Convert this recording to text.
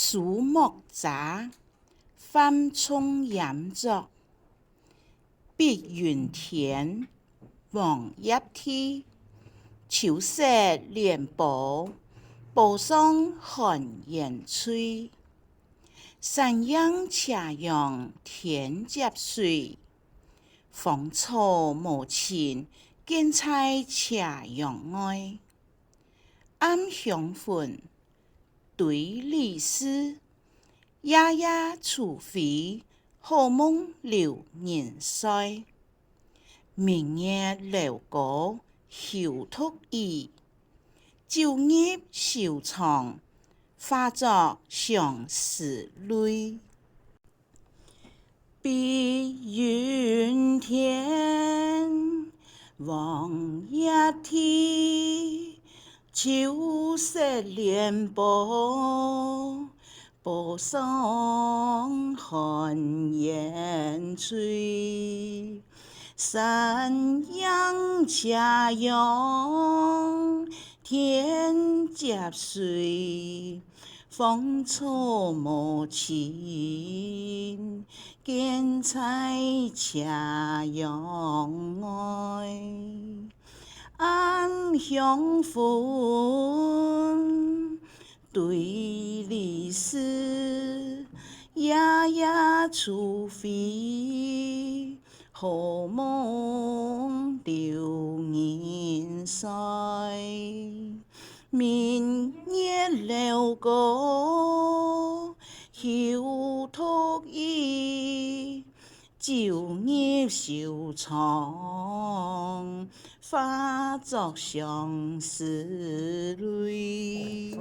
树木杂，翻葱岩作。碧云田，黄叶梯。秋色连波，坡上寒烟吹。山阴斜阳天接水，芳草无情建在斜阳外。暗香魂，对离思，夜夜处飞，好梦留人腮。明月楼高休突意，酒入愁肠，化作相思泪。碧云天，黄叶梯。秋色连波，坡上寒烟吹。山阴斜阳天接水，芳草无情建在斜阳外。暗香魂，对离思，夜夜处飞，好梦留人腮。明月楼高休突意，酒入愁肠，化作相思泪。